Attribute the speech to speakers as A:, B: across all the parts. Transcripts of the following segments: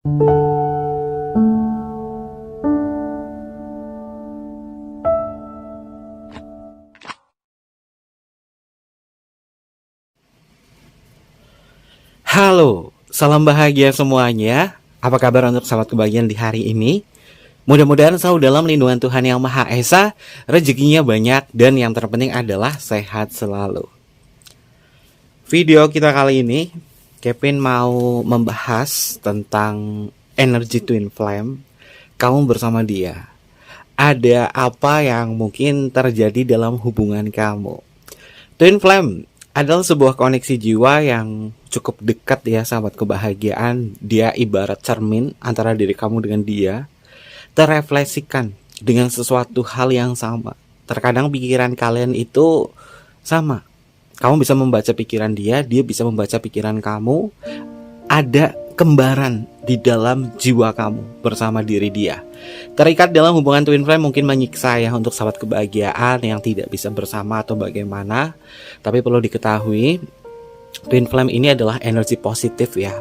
A: Halo, salam bahagia semuanya. Apa kabar untuk sahabat kebahagiaan di hari ini? Mudah-mudahan selalu dalam lindungan Tuhan Yang Maha Esa, rezekinya banyak, dan yang terpenting adalah sehat selalu. Video kita kali ini, Kevin mau membahas tentang energi twin flame. Kamu bersama dia. Ada apa yang mungkin terjadi dalam hubungan kamu? Twin flame adalah sebuah koneksi jiwa yang cukup dekat ya sahabat kebahagiaan. Dia ibarat cermin antara diri kamu dengan dia, terefleksikan dengan sesuatu hal yang sama. Terkadang pikiran kalian itu sama. Kamu bisa membaca pikiran dia, dia bisa membaca pikiran kamu. Ada kembaran di dalam jiwa kamu bersama diri dia. Terikat dalam hubungan twin flame mungkin menyiksa ya untuk sahabat kebahagiaan yang tidak bisa bersama atau bagaimana. Tapi perlu diketahui, twin flame ini adalah energi positif ya.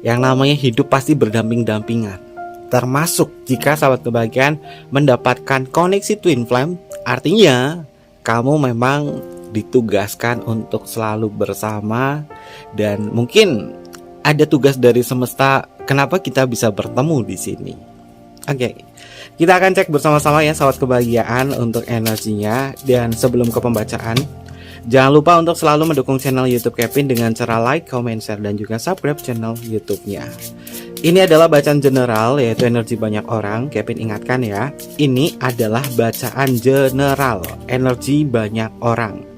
A: Yang namanya hidup pasti berdamping-dampingan. Termasuk jika sahabat kebahagiaan mendapatkan koneksi twin flame, artinya kamu memang ditugaskan untuk selalu bersama. Dan mungkin ada tugas dari semesta kenapa kita bisa bertemu di sini. Oke, kita akan cek bersama-sama ya sahabat kebahagiaan untuk energinya. Dan sebelum ke pembacaan, jangan lupa untuk selalu mendukung channel YouTube Kevin dengan cara like, comment, share, dan juga subscribe channel YouTube-nya. Ini adalah bacaan general, yaitu energi banyak orang. Kevin ingatkan ya, ini adalah bacaan general, energi banyak orang.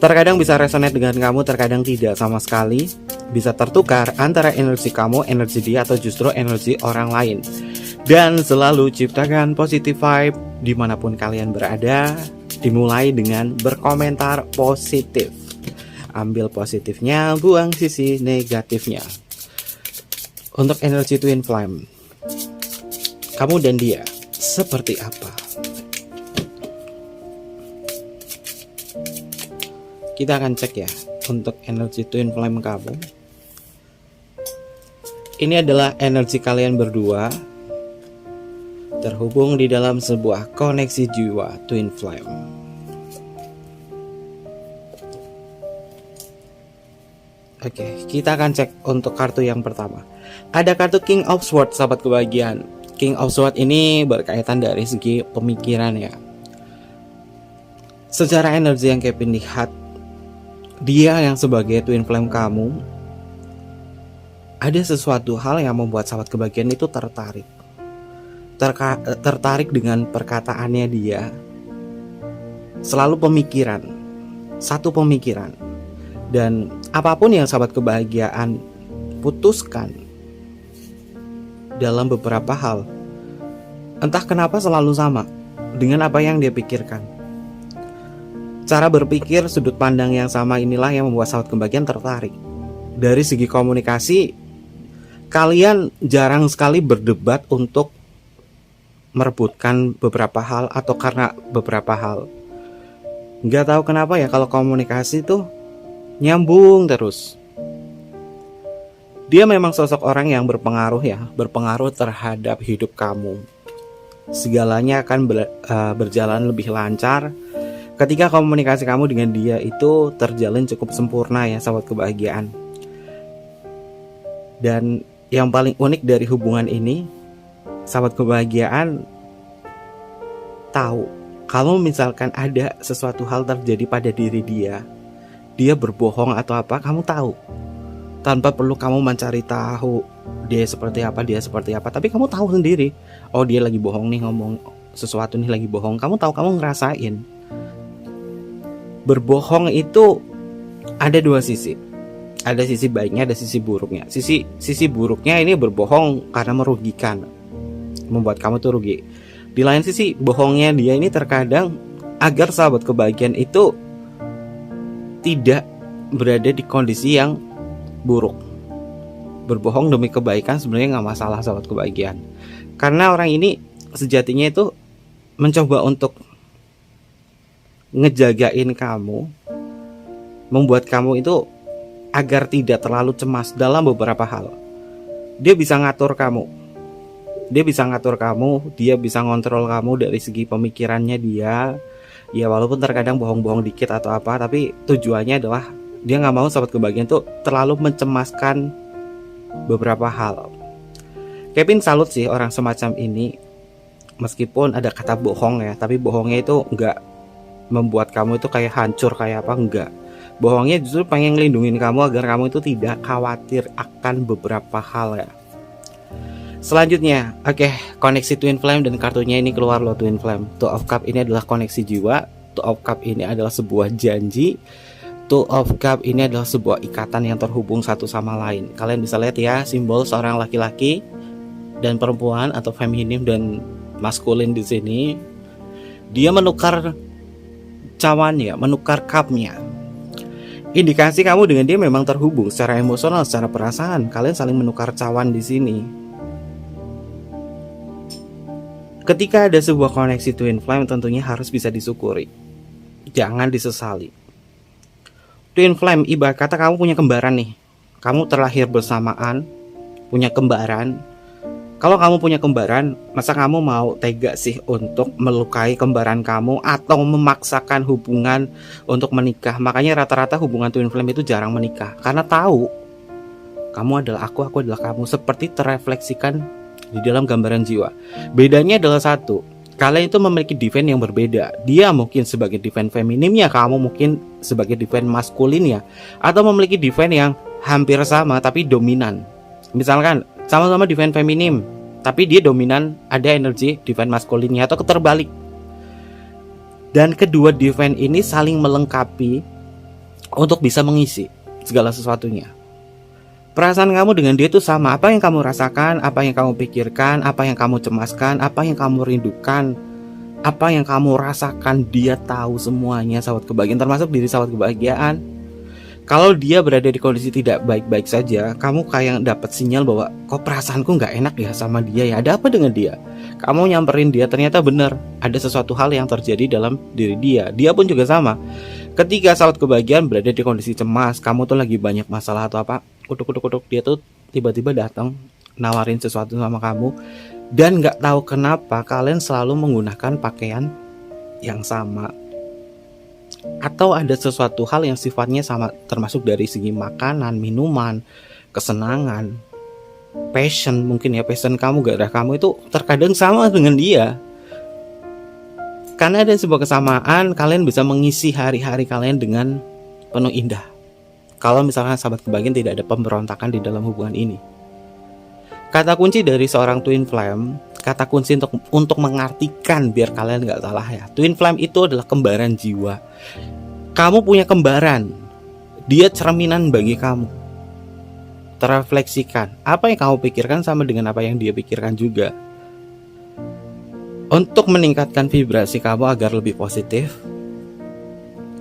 A: Terkadang bisa resonate dengan kamu, terkadang tidak sama sekali. Bisa tertukar antara energi kamu, energi dia, atau justru energi orang lain. Dan selalu ciptakan positive vibe dimanapun kalian berada. Dimulai dengan berkomentar positif. Ambil positifnya, buang sisi negatifnya. Untuk energi twin flame, kamu dan dia seperti apa? Kita akan cek ya untuk energi twin flame kamu. Ini adalah energi kalian berdua terhubung di dalam sebuah koneksi jiwa twin flame. Oke, kita akan cek untuk kartu yang pertama. Ada kartu King of Swords, sahabat kebahagiaan. King of Swords ini berkaitan dari segi pemikiran ya. Secara energi yang Kevin lihat, dia yang sebagai twin flame kamu, ada sesuatu hal yang membuat sahabat kebahagiaan itu tertarik. Tertarik dengan perkataannya dia. Selalu pemikiran, satu pemikiran. Dan apapun yang sahabat kebahagiaan putuskan dalam beberapa hal, entah kenapa selalu sama dengan apa yang dia pikirkan. Cara berpikir, sudut pandang yang sama inilah yang membuat sahabat kebahagiaan tertarik. Dari segi komunikasi, kalian jarang sekali berdebat untuk merebutkan beberapa hal atau karena beberapa hal. Nggak tahu kenapa ya, kalau komunikasi tuh nyambung terus. Dia memang sosok orang yang berpengaruh ya, berpengaruh terhadap hidup kamu. Segalanya akan berjalan lebih lancar ketika komunikasi kamu dengan dia itu terjalin cukup sempurna ya sahabat kebahagiaan. Dan yang paling unik dari hubungan ini, sahabat kebahagiaan tahu kalau misalkan ada sesuatu hal terjadi pada diri dia berbohong atau apa, kamu tahu. Tanpa perlu kamu mencari tahu dia seperti apa, tapi kamu tahu sendiri. Oh, dia lagi bohong nih, ngomong sesuatu nih lagi bohong. Kamu tahu, kamu ngerasain. Berbohong itu ada dua sisi. Ada sisi baiknya, ada sisi buruknya. Sisi buruknya ini berbohong karena merugikan, membuat kamu tuh rugi. Di lain sisi, bohongnya dia ini terkadang agar sahabat kebahagiaan itu tidak berada di kondisi yang buruk. Berbohong demi kebaikan sebenarnya nggak masalah sahabat kebahagiaan. Karena orang ini sejatinya itu mencoba untuk ngejagain kamu, membuat kamu itu agar tidak terlalu cemas dalam beberapa hal. Dia bisa ngatur kamu. Dia bisa ngatur kamu, dia bisa ngontrol kamu dari segi pemikirannya dia. Ya walaupun terkadang bohong-bohong dikit atau apa, tapi tujuannya adalah dia nggak mau sahabat kebahagiaan tuh terlalu mencemaskan beberapa hal. Kevin salut sih orang semacam ini. Meskipun ada kata bohong ya, tapi bohongnya itu nggak membuat kamu itu kayak hancur kayak apa, enggak. Bohongnya justru pengen ngelindungin kamu agar kamu itu tidak khawatir akan beberapa hal ya. Selanjutnya, koneksi Twin Flame dan kartunya ini keluar loh, Twin Flame. Two of Cup ini adalah koneksi jiwa. Two of Cup ini adalah sebuah janji. Two of Cup ini adalah sebuah ikatan yang terhubung satu sama lain. Kalian bisa lihat ya, simbol seorang laki-laki dan perempuan atau feminim dan maskulin di sini. Dia menukar cawannya, menukar cupnya. Indikasi kamu dengan dia memang terhubung secara emosional, secara perasaan. Kalian saling menukar cawan di sini. Ketika ada sebuah koneksi Twin Flame tentunya harus bisa disyukuri. Jangan disesali. Twin Flame ibarat kata kamu punya kembaran nih. Kamu terlahir bersamaan, punya kembaran. Kalau kamu punya kembaran, masa kamu mau tega sih untuk melukai kembaran kamu atau memaksakan hubungan untuk menikah? Makanya rata-rata hubungan Twin Flame itu jarang menikah. Karena tahu kamu adalah aku adalah kamu. Seperti terrefleksikan di dalam gambaran jiwa. Bedanya adalah satu, kalian itu memiliki divine yang berbeda. Dia mungkin sebagai divine feminimnya, kamu mungkin sebagai divine maskulinnya, atau memiliki divine yang hampir sama tapi dominan. Misalkan sama-sama divine feminim, tapi dia dominan, ada energi divine maskulinnya, atau keterbalik. Dan kedua divine ini saling melengkapi untuk bisa mengisi segala sesuatunya. Perasaan kamu dengan dia itu sama. Apa yang kamu rasakan, apa yang kamu pikirkan, apa yang kamu cemaskan, apa yang kamu rindukan, apa yang kamu rasakan, dia tahu semuanya, sahabat kebahagiaan, termasuk diri sahabat kebahagiaan. Kalau dia berada di kondisi tidak baik-baik saja, kamu kayak dapat sinyal bahwa kok perasaanku nggak enak ya sama dia ya, ada apa dengan dia? Kamu nyamperin dia, ternyata benar ada sesuatu hal yang terjadi dalam diri dia. Dia pun juga sama. Ketika sahabat kebahagiaan berada di kondisi cemas, kamu tuh lagi banyak masalah atau apa, kutuk, dia tuh tiba-tiba datang nawarin sesuatu sama kamu, dan nggak tahu kenapa kalian selalu menggunakan pakaian yang sama, atau ada sesuatu hal yang sifatnya sama, termasuk dari segi makanan, minuman, kesenangan, passion. Mungkin ya passion kamu, gairah kamu itu terkadang sama dengan dia. Karena ada sebuah kesamaan, kalian bisa mengisi hari-hari kalian dengan penuh indah. Kalau misalkan sahabat kebahagiaan tidak ada pemberontakan di dalam hubungan ini. Kata kunci dari seorang Twin Flame, kata kunci untuk mengartikan biar kalian nggak salah ya. Twin Flame itu adalah kembaran jiwa. Kamu punya kembaran, dia cerminan bagi kamu. Terrefleksikan, apa yang kamu pikirkan sama dengan apa yang dia pikirkan juga. Untuk meningkatkan vibrasi kamu agar lebih positif,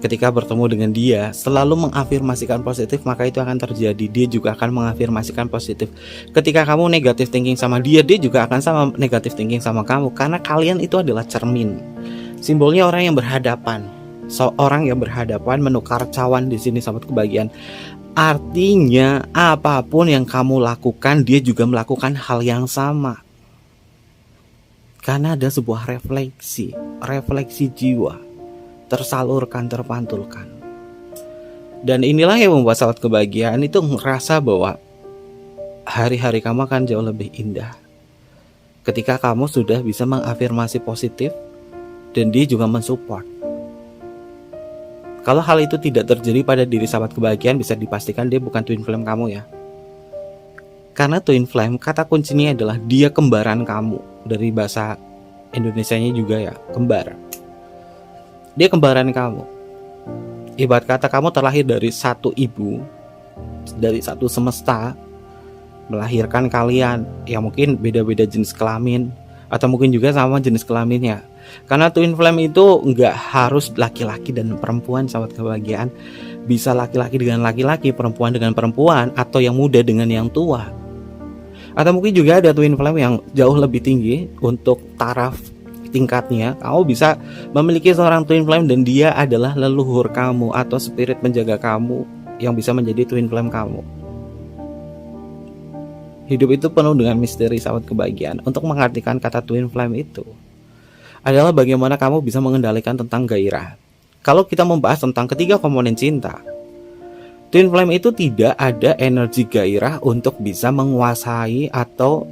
A: ketika bertemu dengan dia, selalu mengafirmasikan positif, maka itu akan terjadi. Dia juga akan mengafirmasikan positif. Ketika kamu negatif thinking sama dia, dia juga akan sama negatif thinking sama kamu. Karena kalian itu adalah cermin. Simbolnya orang yang berhadapan. Seorang yang berhadapan menukar cawan di sini, sahabat kebahagiaan. Artinya apapun yang kamu lakukan, dia juga melakukan hal yang sama. Karena ada sebuah refleksi jiwa, tersalurkan, terpantulkan. Dan inilah yang membuat sahabat kebahagiaan itu ngerasa bahwa hari-hari kamu akan jauh lebih indah ketika kamu sudah bisa mengafirmasi positif dan dia juga mensupport. Kalau hal itu tidak terjadi pada diri sahabat kebahagiaan, bisa dipastikan dia bukan Twin Flame kamu ya. Karena Twin Flame, kata kuncinya adalah dia kembaran kamu. Dari bahasa Indonesianya juga ya, kembar. Dia kembaran kamu. Ibarat kata kamu terlahir dari satu ibu, dari satu semesta, melahirkan kalian yang mungkin beda-beda jenis kelamin, atau mungkin juga sama jenis kelaminnya. Karena Twin Flame itu nggak harus laki-laki dan perempuan, sahabat kebahagiaan. Bisa laki-laki dengan laki-laki, perempuan dengan perempuan, atau yang muda dengan yang tua. Atau mungkin juga ada Twin Flame yang jauh lebih tinggi untuk taraf tingkatnya. Kamu bisa memiliki seorang Twin Flame dan dia adalah leluhur kamu atau spirit penjaga kamu yang bisa menjadi Twin Flame kamu. Hidup itu penuh dengan misteri sahabat kebahagiaan. Untuk mengartikan kata twin flame itu adalah bagaimana kamu bisa mengendalikan tentang gairah. Kalau kita membahas tentang ketiga komponen cinta, twin flame itu tidak ada energi gairah untuk bisa menguasai atau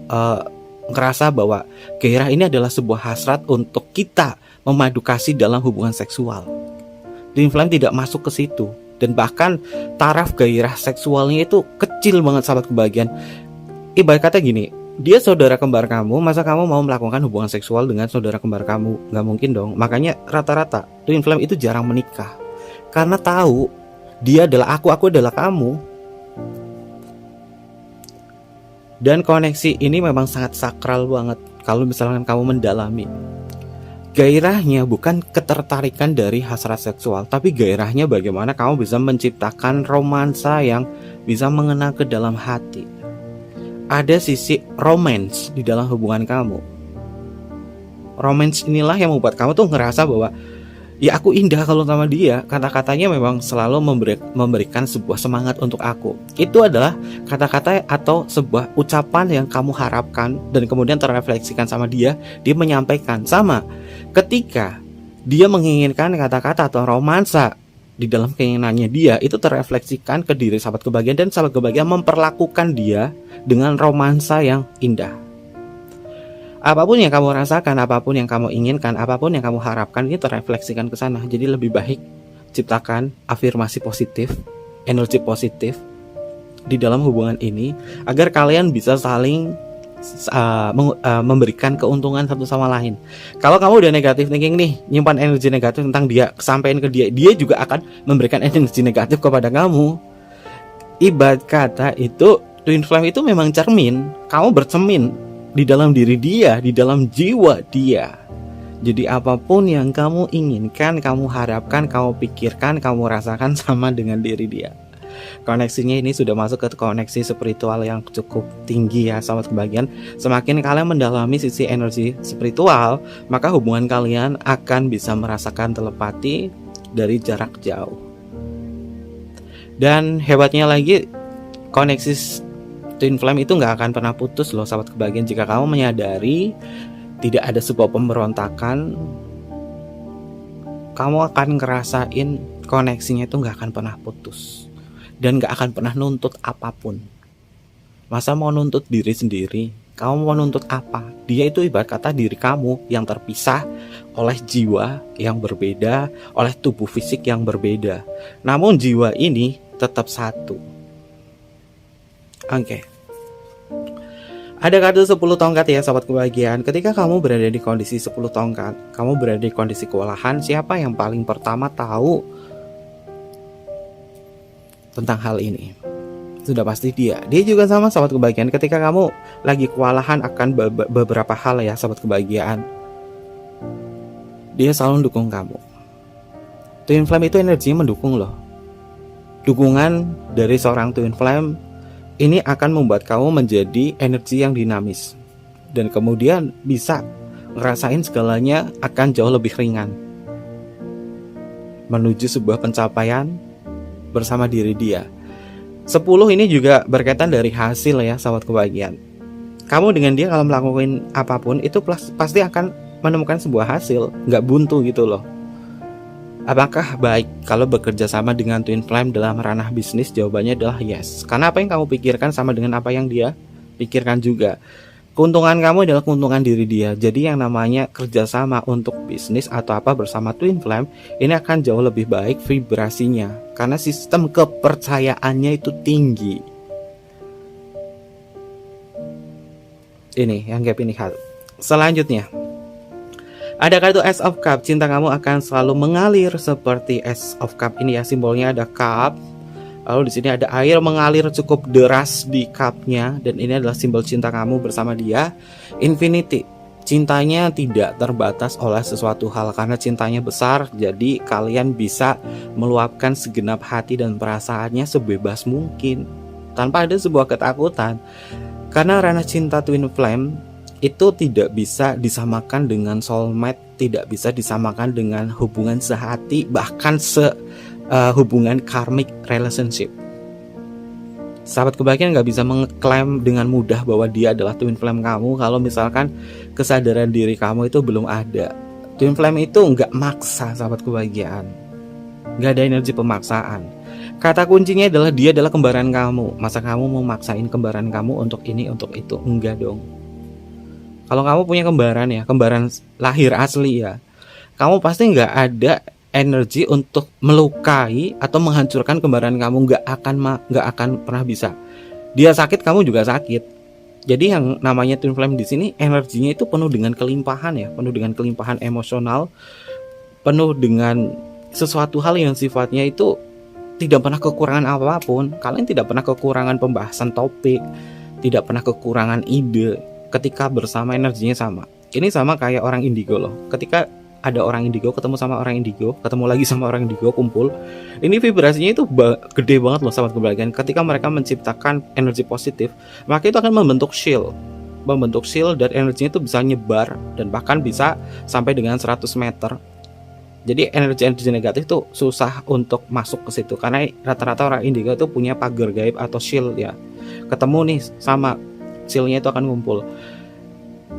A: ngerasa bahwa gairah ini adalah sebuah hasrat untuk kita memadu kasih dalam hubungan seksual. Twin flame tidak masuk ke situ, dan bahkan taraf gairah seksualnya itu kecil banget sahabat kebahagiaan. Ibarat kata gini, dia saudara kembar kamu, masa kamu mau melakukan hubungan seksual dengan saudara kembar kamu? Nggak mungkin dong. Makanya rata-rata twin flame itu jarang menikah, karena tahu dia adalah aku adalah kamu. Dan koneksi ini memang sangat sakral banget kalau misalkan kamu mendalami. Gairahnya bukan ketertarikan dari hasrat seksual, tapi gairahnya bagaimana kamu bisa menciptakan romansa yang bisa mengena ke dalam hati. Ada sisi romance di dalam hubungan kamu. Romance inilah yang membuat kamu tuh ngerasa bahwa ya aku indah kalau sama dia. Kata-katanya memang selalu memberikan sebuah semangat untuk aku. Itu adalah kata-kata atau sebuah ucapan yang kamu harapkan dan kemudian terrefleksikan sama dia. Dia menyampaikan sama ketika dia menginginkan kata-kata atau romansa di dalam keinginannya dia, itu terrefleksikan ke diri sahabat kebahagiaan, dan sahabat kebahagiaan memperlakukan dia dengan romansa yang indah. Apapun yang kamu rasakan, apapun yang kamu inginkan, apapun yang kamu harapkan, ini terrefleksikan ke sana. Jadi lebih baik ciptakan afirmasi positif, energi positif di dalam hubungan ini, agar kalian bisa saling memberikan keuntungan satu sama lain. Kalau kamu udah negatif thinking nih, nyimpan energi negatif tentang dia, sampaikan ke dia, dia juga akan memberikan energi negatif kepada kamu. Ibarat kata itu, twin flame itu memang cermin. Kamu bercermin di dalam diri dia, di dalam jiwa dia. Jadi apapun yang kamu inginkan, kamu harapkan, kamu pikirkan, kamu rasakan sama dengan diri dia. Koneksinya ini sudah masuk ke koneksi spiritual yang cukup tinggi ya sahabat kebahagiaan. Semakin kalian mendalami sisi energi spiritual, maka hubungan kalian akan bisa merasakan telepati dari jarak jauh. Dan hebatnya lagi, koneksi twin flame itu gak akan pernah putus loh sahabat kebahagiaan. Jika kamu menyadari tidak ada sebuah pemberontakan, kamu akan ngerasain koneksinya itu gak akan pernah putus. Dan gak akan pernah nuntut apapun. Masa mau nuntut diri sendiri? Kamu mau nuntut apa? Dia itu ibarat kata diri kamu yang terpisah oleh jiwa yang berbeda, oleh tubuh fisik yang berbeda. Namun jiwa ini tetap satu. Oke. Ada kartu 10 tongkat ya sahabat kebahagiaan. Ketika kamu berada di kondisi 10 tongkat, kamu berada di kondisi kewalahan, siapa yang paling pertama tahu tentang hal ini? Sudah pasti dia. Dia juga sama sahabat kebahagiaan. Ketika kamu lagi kewalahan akan beberapa hal ya sahabat kebahagiaan, dia selalu mendukung kamu. Twin flame itu energinya mendukung loh. Dukungan dari seorang twin flame ini akan membuat kamu menjadi energi yang dinamis, dan kemudian bisa ngerasain segalanya akan jauh lebih ringan menuju sebuah pencapaian bersama diri dia. 10 ini juga berkaitan dari hasil ya sahabat kebahagiaan. Kamu dengan dia kalau melakukan apapun itu pasti akan menemukan sebuah hasil, nggak buntu gitu loh. Apakah baik kalau bekerja sama dengan twin flame dalam ranah bisnis? Jawabannya adalah yes. Karena apa yang kamu pikirkan sama dengan apa yang dia pikirkan juga. Keuntungan kamu adalah keuntungan diri dia. Jadi yang namanya kerjasama untuk bisnis atau apa bersama twin flame, ini akan jauh lebih baik vibrasinya, karena sistem kepercayaannya itu tinggi. Ini yang gap ini hal. Selanjutnya ada kartu Ace of Cup. Cinta kamu akan selalu mengalir seperti Ace of Cup ini ya, simbolnya ada cup. Lalu di sini ada air mengalir cukup deras di cupnya, dan ini adalah simbol cinta kamu bersama dia. Infinity, cintanya tidak terbatas oleh sesuatu hal karena cintanya besar. Jadi kalian bisa meluapkan segenap hati dan perasaannya sebebas mungkin tanpa ada sebuah ketakutan. Karena ranah cinta twin flame itu tidak bisa disamakan dengan soulmate, tidak bisa disamakan dengan hubungan sehati, bahkan hubungan karmic relationship. Sahabat kebahagiaan nggak bisa mengklaim dengan mudah bahwa dia adalah twin flame kamu kalau misalkan kesadaran diri kamu itu belum ada. Twin flame itu nggak maksa sahabat kebahagiaan, nggak ada energi pemaksaan. Kata kuncinya adalah dia adalah kembaran kamu. Masa kamu mau maksain kembaran kamu untuk ini untuk itu? Enggak dong. Kalau kamu punya kembaran ya, kembaran lahir asli ya, kamu pasti nggak ada energi untuk melukai atau menghancurkan kembaran kamu. Nggak akan pernah bisa. Dia sakit, kamu juga sakit. Jadi yang namanya twin flame di sini energinya itu penuh dengan kelimpahan ya, penuh dengan kelimpahan emosional, penuh dengan sesuatu hal yang sifatnya itu tidak pernah kekurangan apapun. Kalian tidak pernah kekurangan pembahasan topik, tidak pernah kekurangan ide ketika bersama. Energinya sama. Ini sama kayak orang indigo loh. Ketika ada orang indigo ketemu sama orang indigo, ketemu lagi sama orang indigo, kumpul, ini vibrasinya itu gede banget loh sahabat kebahagiaan. Ketika mereka menciptakan energi positif, maka itu akan membentuk shield dan energinya itu bisa nyebar dan bahkan bisa sampai dengan 100 meter. Jadi energi negatif itu susah untuk masuk ke situ karena rata-rata orang indigo itu punya pagar gaib atau shield ya. Ketemu nih sama shieldnya itu akan ngumpul.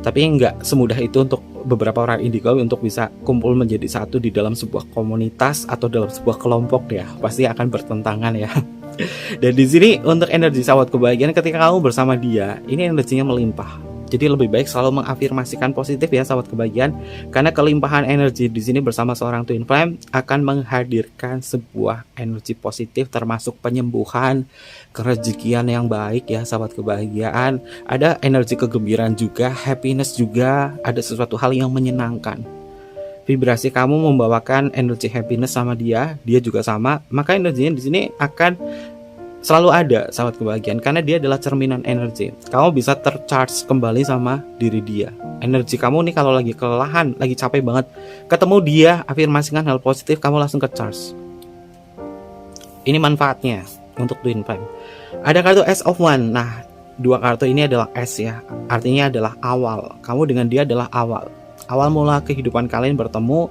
A: Tapi nggak semudah itu untuk beberapa orang indigo untuk bisa kumpul menjadi satu di dalam sebuah komunitas atau dalam sebuah kelompok ya. Pasti akan bertentangan ya. Dan di sini untuk energi sahabat kebahagiaan ketika kamu bersama dia, ini energinya melimpah. Jadi lebih baik selalu mengafirmasikan positif ya sahabat kebahagiaan, karena kelimpahan energi di sini bersama seorang twin flame akan menghadirkan sebuah energi positif termasuk penyembuhan, kerezekian yang baik ya sahabat kebahagiaan. Ada energi kegembiraan juga, happiness juga, ada sesuatu hal yang menyenangkan. Vibrasi kamu membawakan energi happiness sama dia juga sama, maka energinya di sini akan selalu ada sahabat kebahagiaan karena dia adalah cerminan energi. Kamu bisa tercharge kembali sama diri dia. Energi kamu nih kalau lagi kelelahan, lagi capek banget, ketemu dia, afirmasikan hal positif, kamu langsung ke charge. Ini manfaatnya untuk twin flame. Ada kartu S of One. Nah, dua kartu ini adalah S ya, artinya adalah awal. Kamu dengan dia adalah awal mula kehidupan kalian bertemu.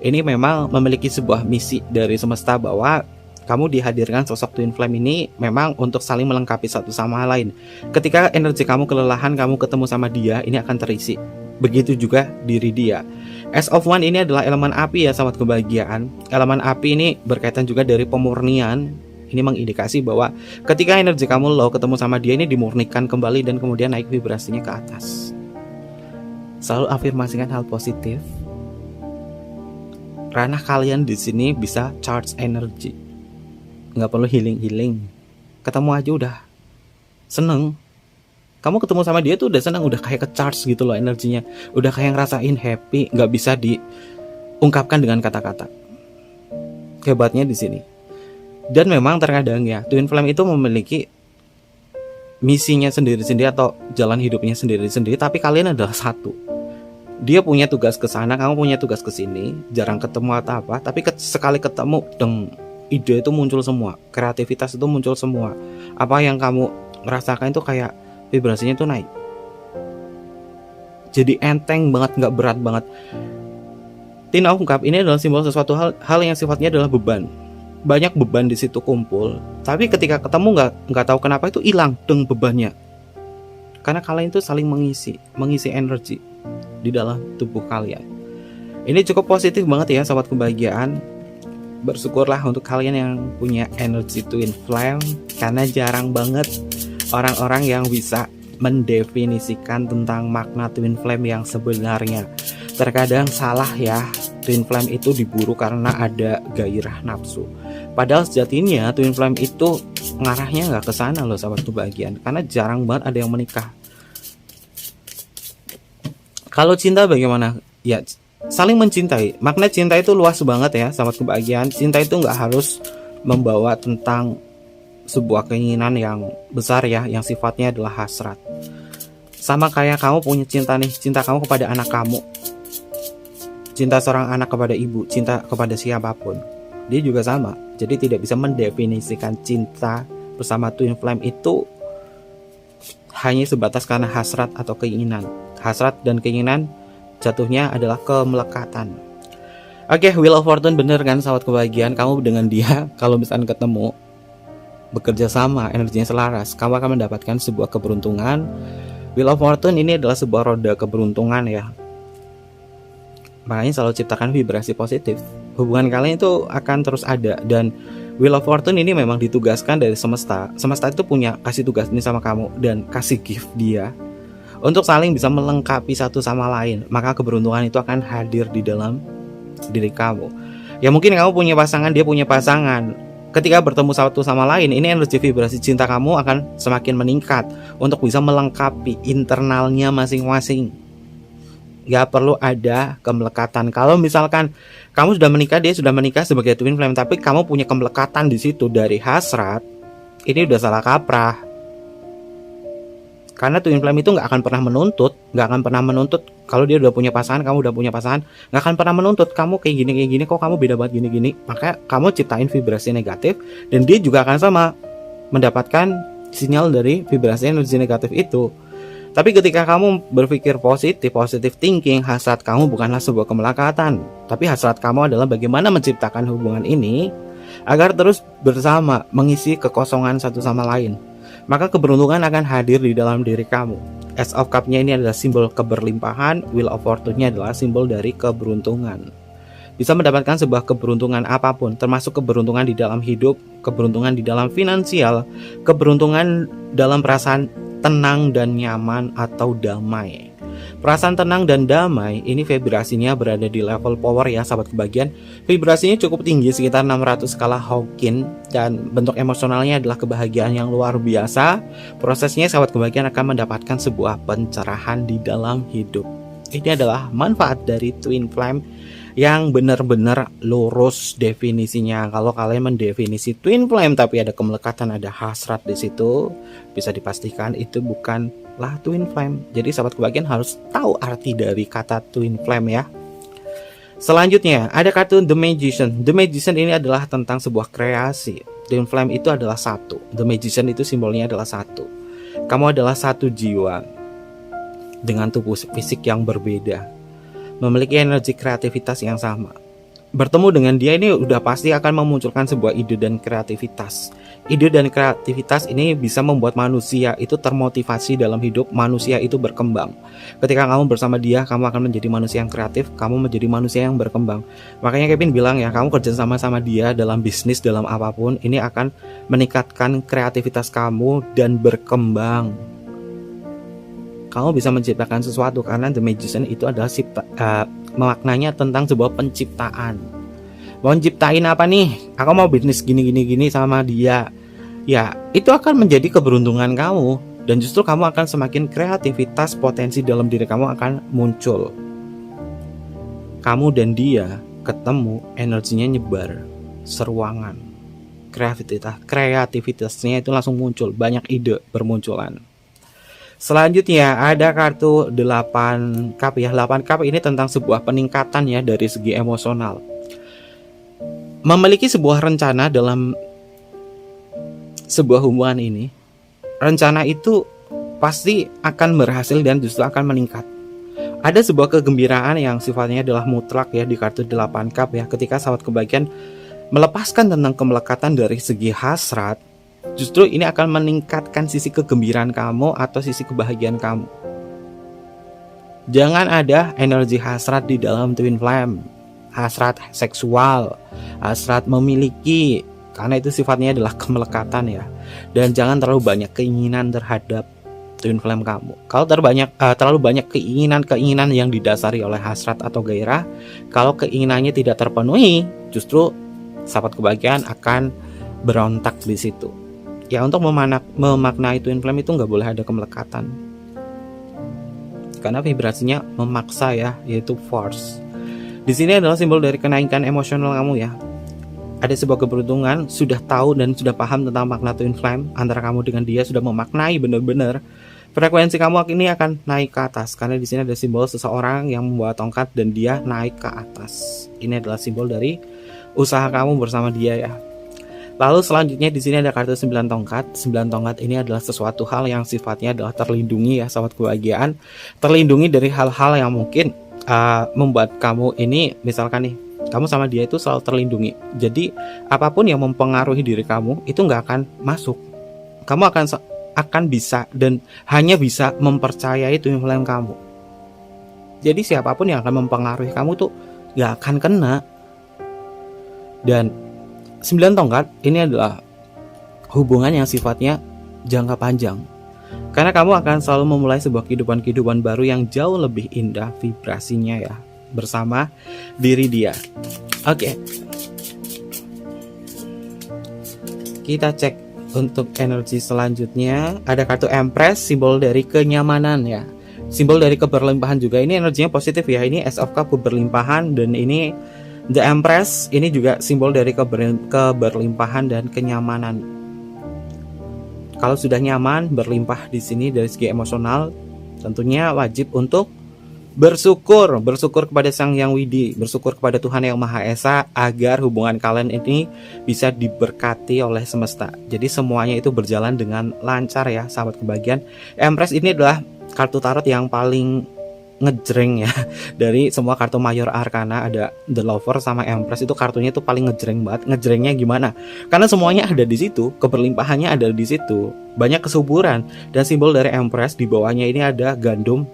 A: Ini memang memiliki sebuah misi dari semesta bahwa kamu dihadirkan sosok twin flame ini memang untuk saling melengkapi satu sama lain. Ketika energi kamu kelelahan, kamu ketemu sama dia, ini akan terisi. Begitu juga diri dia. S of One ini adalah elemen api ya sahabat kebahagiaan. Elemen api ini berkaitan juga dari pemurnian. Ini mengindikasi bahwa ketika energi kamu low, ketemu sama dia, ini dimurnikan kembali dan kemudian naik vibrasinya ke atas. Selalu afirmasikan hal positif. Ranah kalian di sini bisa charge energi. Nggak perlu healing, ketemu aja udah seneng. Kamu ketemu sama dia tuh udah seneng, udah kayak ke charge gitu loh energinya, udah kayak ngerasain happy, nggak bisa diungkapkan dengan kata-kata. Hebatnya di sini. Dan memang terkadang ya twin flame itu memiliki misinya sendiri-sendiri atau jalan hidupnya sendiri-sendiri, tapi kalian adalah satu. Dia punya tugas ke sana, kamu punya tugas ke sini, jarang ketemu atau apa, tapi sekali ketemu ide itu muncul semua, kreativitas itu muncul semua. Apa yang kamu rasakan itu kayak vibrasinya itu naik. Jadi enteng banget, nggak berat banget. Ten of Cups ini adalah simbol sesuatu hal yang sifatnya adalah beban. Banyak beban di situ kumpul, tapi ketika ketemu nggak tahu kenapa itu hilang bebannya. Karena kalian itu saling mengisi energi di dalam tubuh kalian. Ini cukup positif banget ya sahabat kebahagiaan. Bersyukurlah untuk kalian yang punya energi twin flame, karena jarang banget orang-orang yang bisa mendefinisikan tentang makna twin flame yang sebenarnya. Terkadang salah ya, twin flame itu diburu karena ada gairah nafsu. Padahal sejatinya twin flame itu ngarahnya nggak ke sana loh sahabat kebahagiaan, karena jarang banget ada yang menikah. Kalau cinta bagaimana? Ya saling mencintai. Makna cinta itu luas banget ya sahabat kebahagiaan. Cinta itu nggak harus membawa tentang sebuah keinginan yang besar ya, yang sifatnya adalah hasrat. Sama kayak kamu punya cinta nih, cinta kamu kepada anak kamu, cinta seorang anak kepada ibu, cinta kepada siapapun, dia juga sama. Jadi tidak bisa mendefinisikan cinta bersama twin flame itu hanya sebatas karena hasrat atau keinginan. Hasrat dan keinginan jatuhnya adalah kemelekatan. Oke, Wheel of Fortune bener kan sahabat kebahagiaan. Kamu dengan dia kalau misalnya ketemu, bekerja sama, energinya selaras, kamu akan mendapatkan sebuah keberuntungan. Wheel of Fortune ini adalah sebuah roda keberuntungan ya. Makanya selalu ciptakan vibrasi positif. Hubungan kalian itu akan terus ada. Dan Wheel of Fortune ini memang ditugaskan dari semesta. Semesta itu punya kasih tugas ini sama kamu dan kasih gift dia untuk saling bisa melengkapi satu sama lain. Maka keberuntungan itu akan hadir di dalam diri kamu. Ya mungkin kamu punya pasangan, dia punya pasangan. Ketika bertemu satu sama lain, ini energi vibrasi cinta kamu akan semakin meningkat untuk bisa melengkapi internalnya masing-masing. Gak perlu ada kemelekatan. Kalau misalkan kamu sudah menikah, dia sudah menikah sebagai twin flame, tapi kamu punya kemelekatan di situ dari hasrat, ini udah salah kaprah. Karena twin flame itu nggak akan pernah menuntut kalau dia udah punya pasangan, kamu udah punya pasangan, nggak akan pernah menuntut kamu kayak gini, kok kamu beda banget gini. Maka kamu ciptain vibrasi negatif, dan dia juga akan sama mendapatkan sinyal dari vibrasi energi negatif itu. Tapi ketika kamu berpikir positif thinking, hasrat kamu bukanlah sebuah kemelekatan, tapi hasrat kamu adalah bagaimana menciptakan hubungan ini agar terus bersama mengisi kekosongan satu sama lain. Maka keberuntungan akan hadir di dalam diri kamu. Ace of Cup-nya ini adalah simbol keberlimpahan, Wheel of Fortune-nya adalah simbol dari keberuntungan. Bisa mendapatkan sebuah keberuntungan apapun, termasuk keberuntungan di dalam hidup, keberuntungan di dalam finansial, keberuntungan dalam perasaan tenang dan nyaman atau damai. Perasaan tenang dan damai ini vibrasinya berada di level power ya sahabat kebahagiaan. Vibrasinya cukup tinggi sekitar 600 skala Hawking, dan bentuk emosionalnya adalah kebahagiaan yang luar biasa. Prosesnya sahabat kebahagiaan akan mendapatkan sebuah pencerahan di dalam hidup. Ini adalah manfaat dari twin flame yang benar-benar lurus definisinya. Kalau kalian mendefinisi twin flame tapi ada kemelekatan, ada hasrat di situ, bisa dipastikan itu bukanlah twin flame. Jadi sahabat kebahagiaan harus tahu arti dari kata twin flame ya. Selanjutnya ada kartu The Magician. The Magician ini adalah tentang sebuah kreasi. Twin flame itu adalah satu. The Magician itu simbolnya adalah satu. Kamu adalah satu jiwa dengan tubuh fisik yang berbeda, memiliki energi kreativitas yang sama. Bertemu dengan dia ini udah pasti akan memunculkan sebuah ide dan kreativitas. Ide dan kreativitas ini bisa membuat manusia itu termotivasi dalam hidup, manusia itu berkembang. Ketika kamu bersama dia, kamu akan menjadi manusia yang kreatif, kamu menjadi manusia yang berkembang. Makanya Kevin bilang ya, kamu kerja sama dia dalam bisnis, dalam apapun, ini akan meningkatkan kreativitas kamu dan berkembang. Kamu bisa menciptakan sesuatu karena The Magician itu adalah memaknanya tentang sebuah penciptaan. Mau ciptain apa nih? Aku mau bisnis gini sama dia. Ya, itu akan menjadi keberuntungan kamu, dan justru kamu akan semakin kreativitas, potensi dalam diri kamu akan muncul. Kamu dan dia ketemu, energinya nyebar seruangan. Kreativitasnya itu langsung muncul, banyak ide bermunculan. Selanjutnya ada kartu 8 cup ya. 8 cup ini tentang sebuah peningkatan ya dari segi emosional. Memiliki sebuah rencana dalam sebuah hubungan ini, rencana itu pasti akan berhasil dan justru akan meningkat. Ada sebuah kegembiraan yang sifatnya adalah mutlak ya di kartu 8 cup ya. Ketika sahabat kebahagiaan melepaskan tentang kemelekatan dari segi hasrat, justru ini akan meningkatkan sisi kegembiraan kamu atau sisi kebahagiaan kamu. Jangan ada energi hasrat di dalam twin flame. Hasrat seksual, hasrat memiliki, karena itu sifatnya adalah kemelekatan ya. Dan jangan terlalu banyak keinginan terhadap twin flame kamu. Kalau terlalu banyak keinginan yang didasari oleh hasrat atau gairah, kalau keinginannya tidak terpenuhi, justru sahabat kebahagiaan akan berontak di situ. Ya, untuk memaknai twin flame itu nggak boleh ada kemelekatan, karena vibrasinya memaksa ya, yaitu force. Di sini adalah simbol dari kenaikan emosional kamu ya. Ada sebuah keberuntungan, sudah tahu dan sudah paham tentang makna twin flame antara kamu dengan dia, sudah memaknai benar-benar. Frekuensi kamu ini akan naik ke atas, karena di sini ada simbol seseorang yang membawa tongkat dan dia naik ke atas. Ini adalah simbol dari usaha kamu bersama dia ya. Lalu selanjutnya di sini ada kartu 9 tongkat. 9 tongkat ini adalah sesuatu hal yang sifatnya adalah terlindungi ya sahabat kebahagiaan. Terlindungi dari hal-hal yang mungkin membuat kamu ini, misalkan nih, Kamu sama dia itu selalu terlindungi. Jadi apapun yang mempengaruhi diri kamu itu nggak akan masuk. Kamu akan bisa dan hanya bisa mempercayai twin flame kamu. Jadi siapapun yang akan mempengaruhi kamu tuh nggak akan kena. Dan 9 tongkat ini adalah hubungan yang sifatnya jangka panjang. Karena kamu akan selalu memulai sebuah kehidupan baru yang jauh lebih indah vibrasinya ya, bersama diri dia. Oke. Kita cek untuk energi selanjutnya. Ada kartu Empress, simbol dari kenyamanan ya. Simbol dari keberlimpahan juga. Ini energinya positif ya. Ini Ace of Cup, keberlimpahan. Dan ini The Empress, ini juga simbol dari keberlimpahan dan kenyamanan. Kalau sudah nyaman, berlimpah di sini dari segi emosional, tentunya wajib untuk bersyukur kepada Sang Yang Widi, bersyukur kepada Tuhan Yang Maha Esa agar hubungan kalian ini bisa diberkati oleh semesta. Jadi semuanya itu berjalan dengan lancar ya, sahabat kebahagiaan. Empress ini adalah kartu tarot yang paling ngejreng ya dari semua kartu mayor arkana. Ada The Lover sama Empress, itu kartunya itu paling ngejreng banget. Ngejrengnya gimana? Karena semuanya ada di situ, keberlimpahannya ada di situ, banyak kesuburan. Dan simbol dari Empress di bawahnya ini ada gandum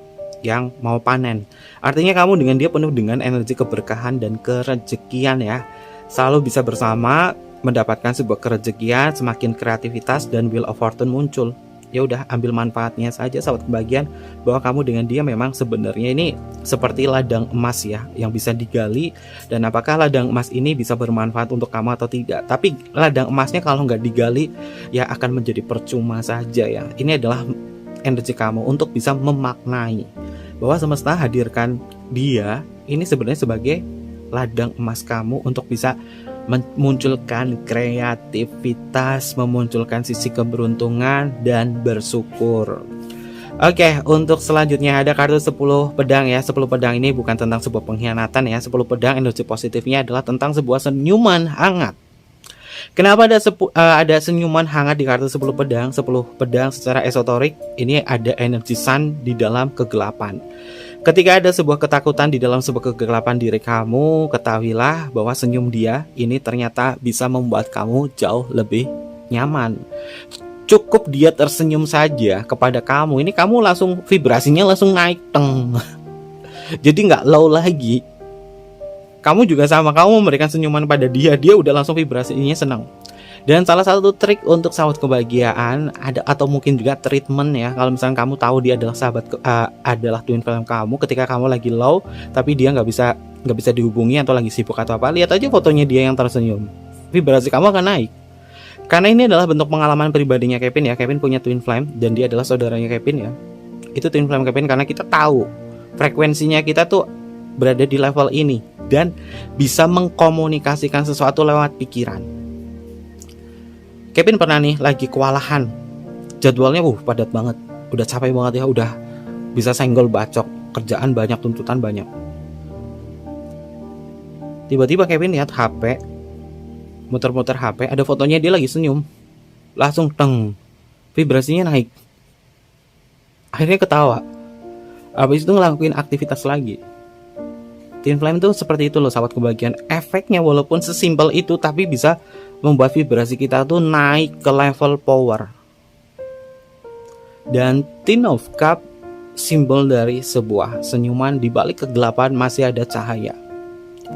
A: yang mau panen. Artinya kamu dengan dia penuh dengan energi keberkahan dan kerejekian ya. Selalu bisa bersama, mendapatkan sebuah kerejekian, semakin kreativitas dan Wheel of Fortune muncul. Ya udah, ambil manfaatnya saja sahabat kebahagiaan, bahwa kamu dengan dia memang sebenarnya ini seperti ladang emas ya, yang bisa digali. Dan apakah ladang emas ini bisa bermanfaat untuk kamu atau tidak? Tapi ladang emasnya kalau nggak digali ya akan menjadi percuma saja ya. Ini adalah energi kamu untuk bisa memaknai bahwa semesta hadirkan dia ini sebenarnya sebagai ladang emas kamu untuk bisa memunculkan kreativitas, memunculkan sisi keberuntungan dan bersyukur. Oke, untuk selanjutnya ada kartu 10 pedang ya. 10 pedang ini bukan tentang sebuah pengkhianatan ya. 10 pedang energi positifnya adalah tentang sebuah senyuman hangat. Kenapa ada senyuman hangat di kartu 10 pedang? 10 pedang secara esoterik ini ada energi sun di dalam kegelapan. Ketika ada sebuah ketakutan di dalam sebuah kegelapan diri kamu, ketahuilah bahwa senyum dia ini ternyata bisa membuat kamu jauh lebih nyaman. Cukup dia tersenyum saja kepada kamu, ini kamu langsung vibrasinya langsung naik teng. Jadi nggak low lagi. Kamu juga sama, kamu memberikan senyuman pada dia, dia udah langsung vibrasinya senang. Dan salah satu trik untuk sahabat kebahagiaan ada, atau mungkin juga treatment ya, kalau misalnya kamu tahu dia adalah adalah twin flame kamu, ketika kamu lagi low tapi dia nggak bisa dihubungi atau lagi sibuk atau apa, lihat aja fotonya dia yang tersenyum, vibrasi kamu akan naik. Karena ini adalah bentuk pengalaman pribadinya Kevin ya. Kevin punya twin flame dan dia adalah saudaranya Kevin ya. Itu twin flame Kevin karena kita tahu frekuensinya kita tuh berada di level ini dan bisa mengkomunikasikan sesuatu lewat pikiran. Kevin pernah nih lagi kewalahan, jadwalnya padat banget, udah capek banget ya, udah bisa senggol bacok, kerjaan banyak, tuntutan banyak. Tiba-tiba Kevin lihat HP, muter-muter HP, ada fotonya dia lagi senyum, langsung teng, vibrasinya naik. Akhirnya ketawa, habis itu ngelakuin aktivitas lagi. Twin flame tuh seperti itu loh sahabat kebahagiaan. Efeknya walaupun sesimpel itu tapi bisa membuat vibrasi kita tuh naik ke level power. Dan Ten of Cup simbol dari sebuah senyuman, di balik kegelapan masih ada cahaya.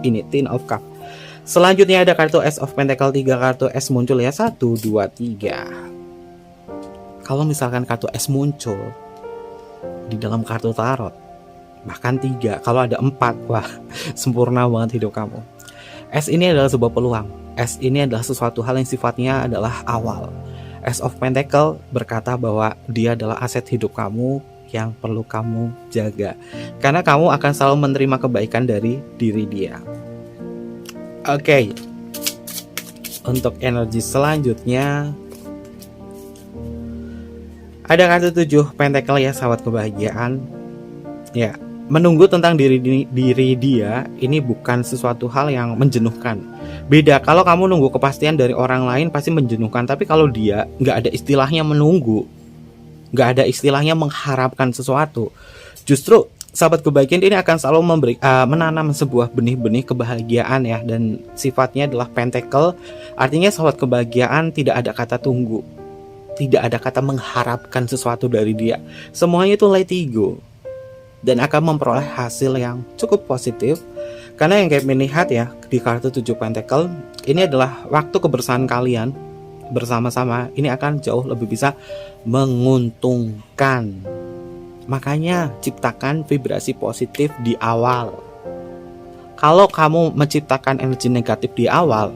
A: Ini Ten of Cup. Selanjutnya ada kartu Ace of Pentacle, 3 kartu S muncul ya. 1, 2, 3. Kalau misalkan kartu S muncul di dalam kartu tarot, bahkan 3, kalau ada 4, wah sempurna banget hidup kamu. S ini adalah sebuah peluang. S ini adalah sesuatu hal yang sifatnya adalah awal. Ace of Pentacle berkata bahwa dia adalah aset hidup kamu yang perlu kamu jaga, karena kamu akan selalu menerima kebaikan dari diri dia. Oke. Untuk energi selanjutnya ada kartu 7 Pentacle ya sahabat kebahagiaan. Ya, menunggu tentang diri dia ini bukan sesuatu hal yang menjenuhkan. Beda, kalau kamu nunggu kepastian dari orang lain pasti menjenuhkan. Tapi kalau dia nggak ada istilahnya menunggu, nggak ada istilahnya mengharapkan sesuatu. Justru sahabat kebahagiaan ini akan selalu menanam sebuah benih-benih kebahagiaan ya, dan sifatnya adalah pentacle. Artinya sahabat kebahagiaan tidak ada kata tunggu, tidak ada kata mengharapkan sesuatu dari dia. Semuanya itu let it go, dan akan memperoleh hasil yang cukup positif. Karena yang kayak melihat ya di kartu 7 pentacle, ini adalah waktu kebersamaan kalian bersama-sama ini akan jauh lebih bisa menguntungkan. Makanya ciptakan vibrasi positif di awal. Kalau kamu menciptakan energi negatif di awal,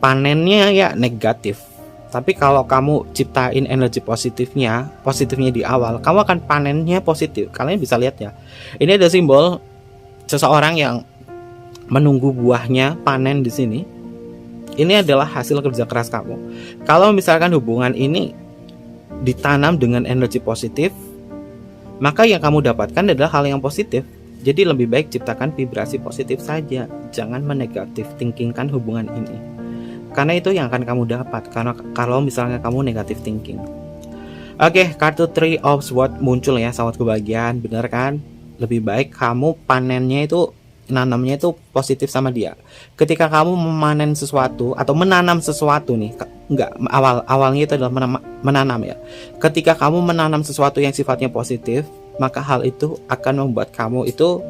A: panennya ya negatif. Tapi kalau kamu ciptain energi positifnya di awal, kamu akan panennya positif. Kalian bisa lihat ya. Ini ada simbol seseorang yang menunggu buahnya panen di sini. Ini adalah hasil kerja keras kamu. Kalau misalkan hubungan ini ditanam dengan energi positif, maka yang kamu dapatkan adalah hal yang positif. Jadi lebih baik ciptakan vibrasi positif saja. Jangan menegatif thinkingkan hubungan ini. Karena itu yang akan kamu dapat. Karena kalau misalnya kamu negatif thinking. Oke, kartu 3 of Swords muncul ya, sahabat kebahagiaan. Benar kan? Lebih baik kamu panennya itu, nanamnya itu positif sama dia. Ketika kamu memanen sesuatu atau menanam sesuatu nih, enggak, awalnya itu adalah menanam ya. Ketika kamu menanam sesuatu yang sifatnya positif, maka hal itu akan membuat kamu itu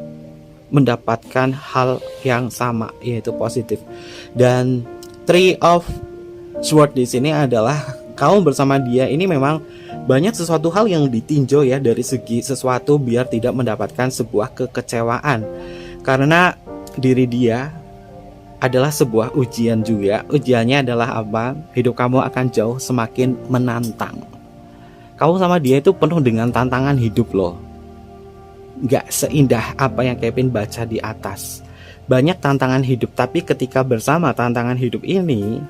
A: mendapatkan hal yang sama, yaitu positif. Dan 3 of Swords di sini adalah kamu bersama dia ini memang banyak sesuatu hal yang ditinjau ya dari segi sesuatu biar tidak mendapatkan sebuah kekecewaan. Karena diri dia adalah sebuah ujian juga. Ujiannya adalah apa? Hidup kamu akan jauh semakin menantang. Kamu sama dia itu penuh dengan tantangan hidup loh. Gak seindah apa yang Kevin baca di atas. Banyak tantangan hidup, tapi ketika bersama tantangan hidup ini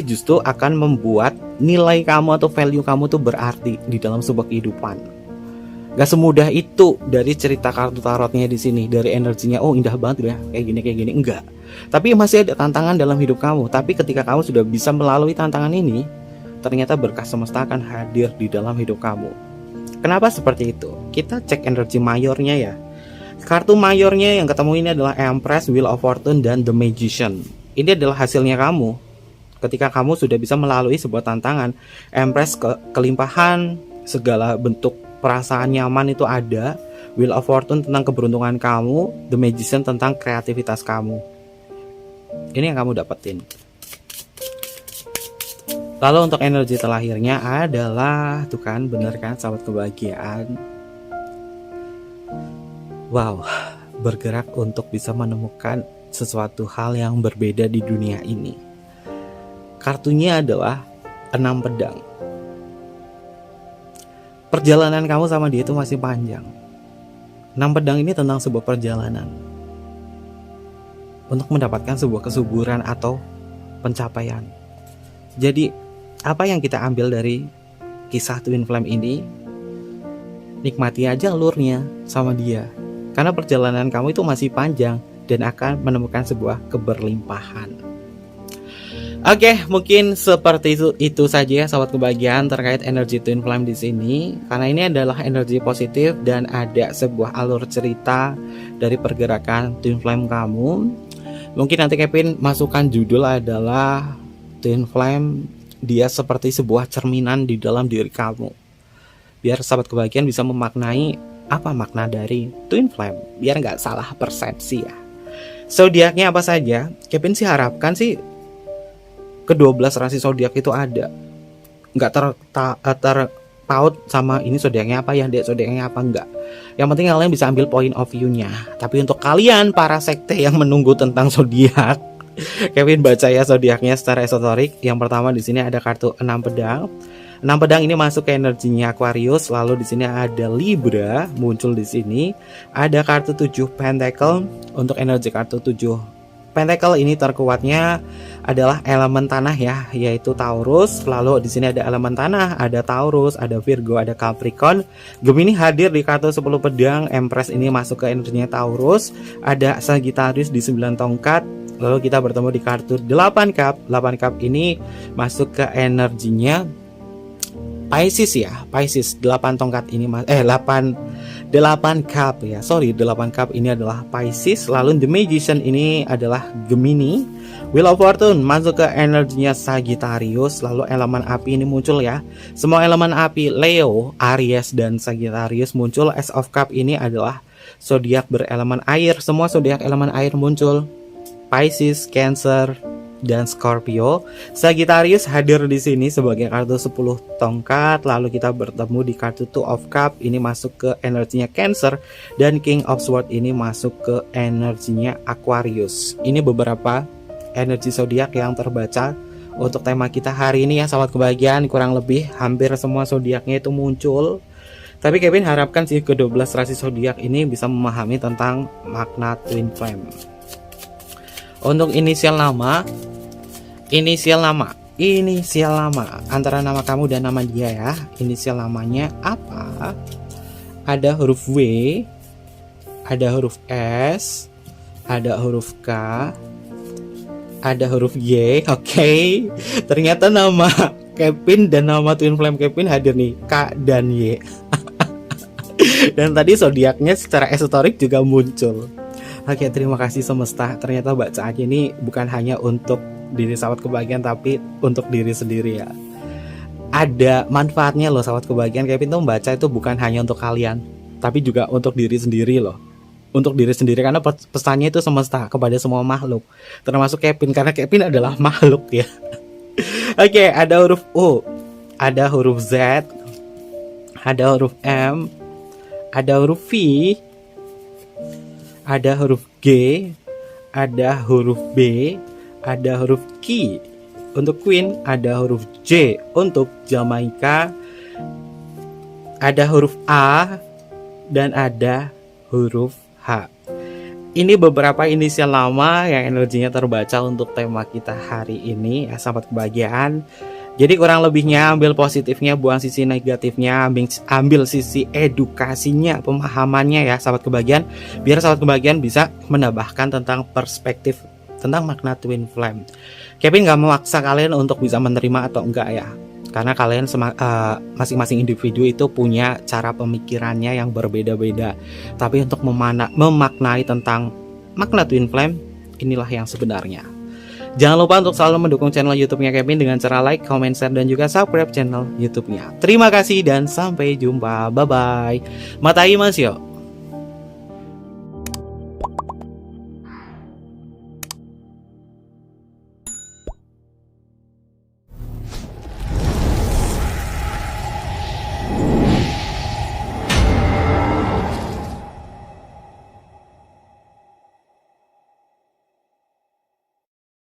A: justru akan membuat nilai kamu atau value kamu tuh berarti di dalam sebuah kehidupan. Gak semudah itu dari cerita kartu tarotnya di sini, dari energinya. Oh indah banget ya, kayak gini, enggak. Tapi masih ada tantangan dalam hidup kamu. Tapi ketika kamu sudah bisa melalui tantangan ini, ternyata berkah semesta akan hadir di dalam hidup kamu. Kenapa seperti itu? Kita cek energi mayornya ya. Kartu mayornya yang ketemu ini adalah Empress, Wheel of Fortune, dan The Magician. Ini adalah hasilnya kamu. Ketika kamu sudah bisa melalui sebuah tantangan, Empress kelimpahan, segala bentuk perasaan nyaman itu ada. Wheel of Fortune tentang keberuntungan kamu. The Magician tentang kreativitas kamu. Ini yang kamu dapetin. Lalu untuk energi terlahirnya adalah, tuh kan, bener kan sahabat kebahagiaan. Wow, bergerak untuk bisa menemukan sesuatu hal yang berbeda di dunia ini. Kartunya adalah 6 pedang. Perjalanan kamu sama dia itu masih panjang. 6 pedang ini tentang sebuah perjalanan untuk mendapatkan sebuah kesuburan atau pencapaian. Jadi apa yang kita ambil dari kisah Twin Flame ini, nikmati aja alurnya sama dia. Karena perjalanan kamu itu masih panjang dan akan menemukan sebuah keberlimpahan. Oke, mungkin seperti itu saja ya sahabat kebahagiaan terkait energi Twin Flame di sini. Karena ini adalah energi positif dan ada sebuah alur cerita dari pergerakan Twin Flame kamu. Mungkin nanti Kevin masukkan judul adalah Twin Flame, dia seperti sebuah cerminan di dalam diri kamu. Biar sahabat kebahagiaan bisa memaknai apa makna dari Twin Flame, biar nggak salah persepsi ya. Zodiaknya apa saja? Kevin sih harapkan sih ke-12 rasi zodiak itu ada. Nggak terpaut sama ini zodiaknya apa ya, dia zodiaknya apa, enggak. Yang penting kalian bisa ambil point of view-nya. Tapi untuk kalian para sekte yang menunggu tentang zodiak, Kevin baca ya zodiaknya secara esoterik. Yang pertama di sini ada kartu 6 pedang. 6 pedang ini masuk ke energinya Aquarius. Lalu di sini ada Libra muncul di sini. Ada kartu 7 pentacle. Untuk energi kartu 7 pentacle ini terkuatnya adalah elemen tanah ya, yaitu Taurus. Lalu di sini ada elemen tanah, ada Taurus, ada Virgo, ada Capricorn. Gemini hadir di kartu 10 pedang. Empress ini masuk ke energinya Taurus. Ada Sagittarius di 9 tongkat. Lalu kita bertemu di kartu 8 cup. 8 cup ini masuk ke energinya Pisces ya, Pisces 8 tongkat ini 8 cup ya. 8 cup ini adalah Pisces. Lalu The Magician ini adalah Gemini. Wheel of Fortune masuk ke energinya Sagittarius. Lalu elemen api ini muncul ya. Semua elemen api Leo, Aries dan Sagittarius muncul. Ace of Cup ini adalah zodiak berelemen air. Semua zodiak elemen air muncul. Pisces, Cancer, dan Scorpio. Sagittarius hadir di sini sebagai kartu 10 tongkat. Lalu kita bertemu di kartu Two of Cup, ini masuk ke energinya Cancer, dan King of Swords ini masuk ke energinya Aquarius. Ini beberapa energi zodiak yang terbaca untuk tema kita hari ini ya, sahabat kebahagiaan. Kurang lebih hampir semua zodiaknya itu muncul. Tapi Kevin harapkan sih ke-12 rasi zodiak ini bisa memahami tentang makna twin flame. Untuk inisial nama antara nama kamu dan nama dia ya. Inisial namanya apa? Ada huruf W, ada huruf S, ada huruf K, ada huruf Y. Oke. Ternyata nama Kevin dan nama twin flame Kevin hadir nih, K dan Y. Dan tadi zodiaknya secara esoterik juga muncul. Oke, terima kasih semesta. Ternyata bacaannya ini bukan hanya untuk diri sahabat kebahagiaan, tapi untuk diri sendiri ya. Ada manfaatnya loh sahabat kebahagiaan. Kevin tuh membaca itu bukan hanya untuk kalian, tapi juga untuk diri sendiri loh. Untuk diri sendiri, karena pesannya itu semesta kepada semua makhluk, termasuk Kevin, karena Kevin adalah makhluk ya. Oke, ada huruf O, ada huruf Z, ada huruf M, ada huruf V, ada huruf G, ada huruf B, ada huruf Q. Untuk Queen ada huruf J. Untuk Jamaika ada huruf A dan ada huruf H. Ini beberapa inisial nama yang energinya terbaca untuk tema kita hari ini ya, sahabat kebahagiaan. Jadi kurang lebihnya ambil positifnya, buang sisi negatifnya, ambil sisi edukasinya, pemahamannya ya sahabat kebahagiaan, biar sahabat kebahagiaan bisa menambahkan tentang perspektif tentang makna twin flame. Kevin gak memaksa kalian untuk bisa menerima atau enggak ya, karena kalian masing-masing individu itu punya cara pemikirannya yang berbeda-beda. Tapi untuk memaknai tentang makna twin flame, inilah yang sebenarnya. Jangan lupa untuk selalu mendukung channel YouTube-nya Kevin dengan cara like, comment, share, dan juga subscribe channel YouTube-nya. Terima kasih dan sampai jumpa. Bye-bye. Matai Mas yo.